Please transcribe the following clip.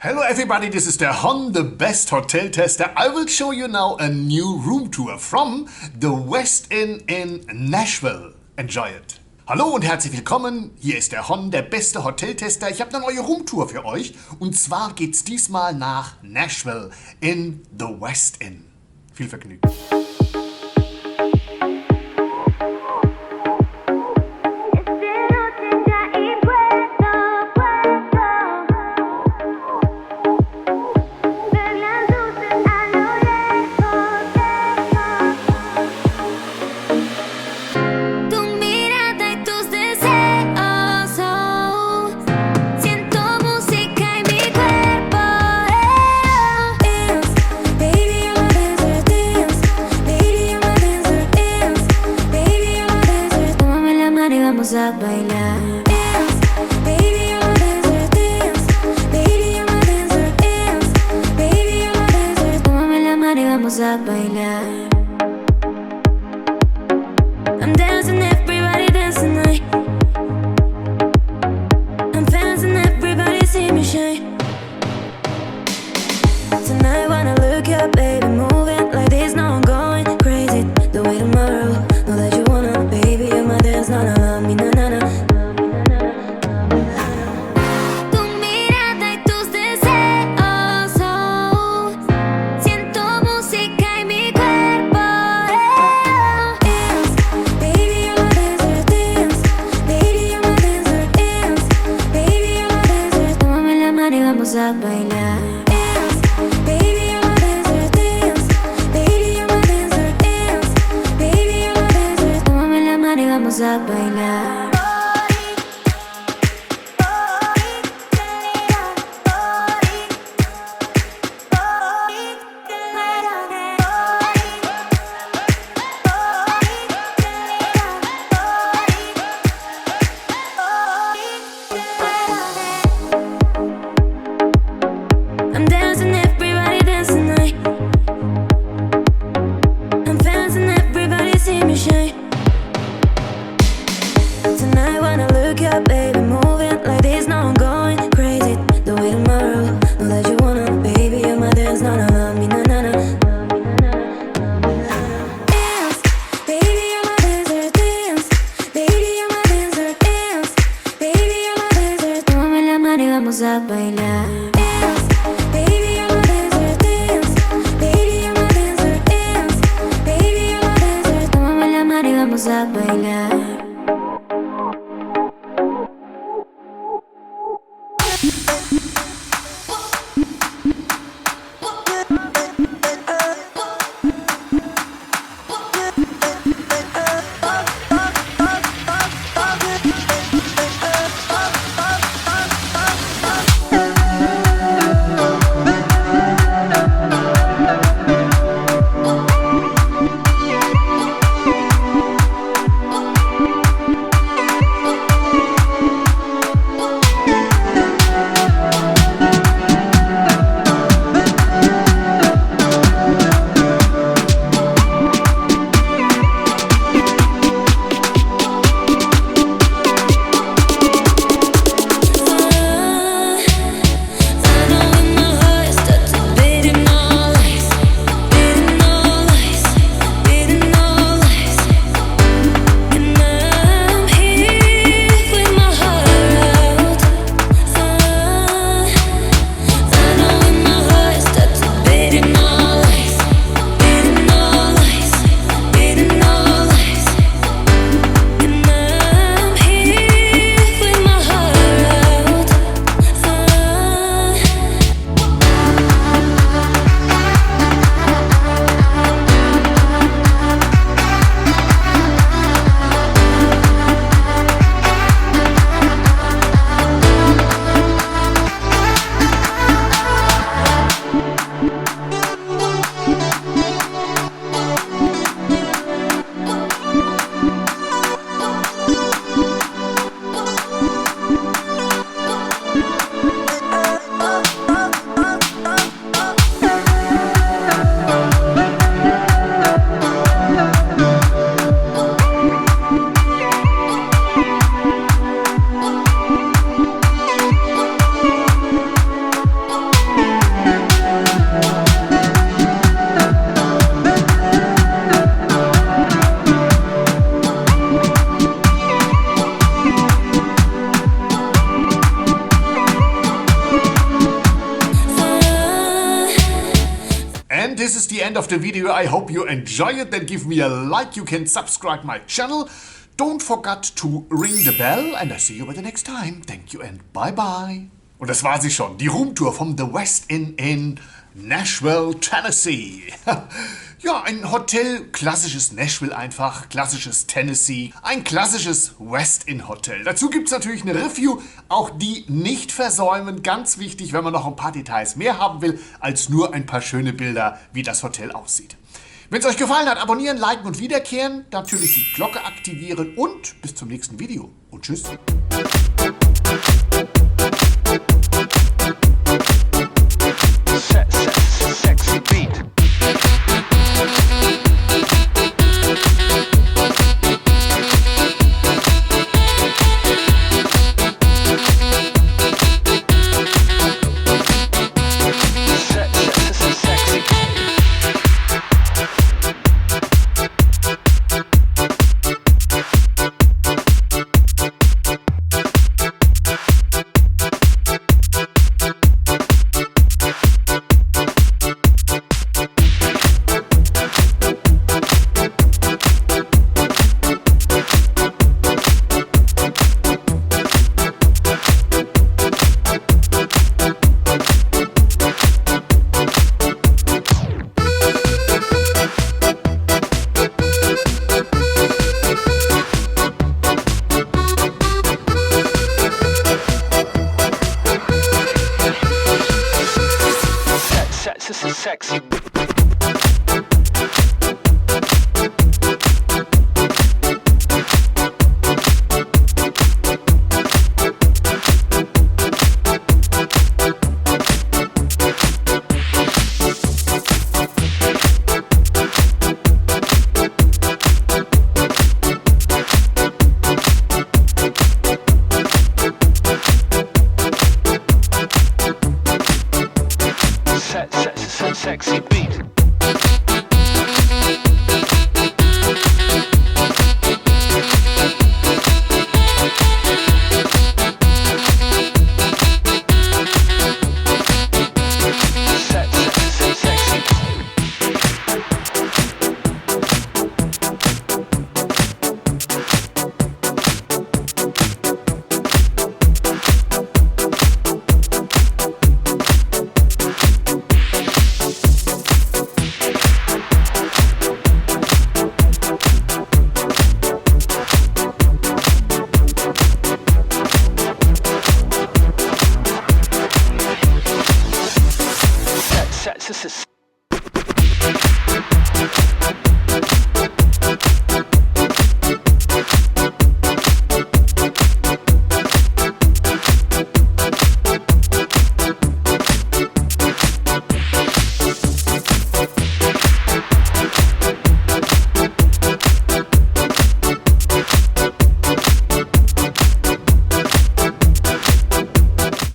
Hello everybody, this is der HON, the best hotel tester. I will show you now a new room tour from the Westin in Nashville. Enjoy it. Hallo und herzlich willkommen, hier ist der HON, der beste Hoteltester. Ich habe eine neue Roomtour für euch und zwar geht's diesmal nach Nashville in the Westin. Viel Vergnügen. A bailar. Dance, baby, you're my dancer. Dance, baby, you're my dancer. Dance, baby, you're my dancer. Tómame la mano y vamos a bailar. I'm dancing, everybody dance tonight. I'm dancing, everybody see me shine. Tonight wanna look up, baby, moving like this. No, I'm going crazy. The way tomorrow, know that you wanna, baby, you're my dance, no, no. A bailar. Dance, baby, you're my dancer. Dance, baby, you're my dancer. Dance, baby, you're my dancer. Tómame la mano y vamos a bailar. I'm dancing, everybody dance tonight. I'm dancing, everybody see me shine. this is the end of the video. I hope you enjoy it. Then give me a like. You can subscribe my channel. Don't forget to ring the bell and I see you by the next time. Thank you and bye bye. Und das war sie schon, die Roomtour vom The Westin in Nashville, Tennessee. Ja, ein Hotel, klassisches Nashville einfach, klassisches Tennessee, ein klassisches Westin-Hotel. Dazu gibt es natürlich eine Review, auch die nicht versäumen, ganz wichtig, wenn man noch ein paar Details mehr haben will, als nur ein paar schöne Bilder, wie das Hotel aussieht. Wenn es euch gefallen hat, abonnieren, liken und wiederkehren, natürlich die Glocke aktivieren und bis zum nächsten Video und tschüss. Sexy beat. Sexy. Sexy beat.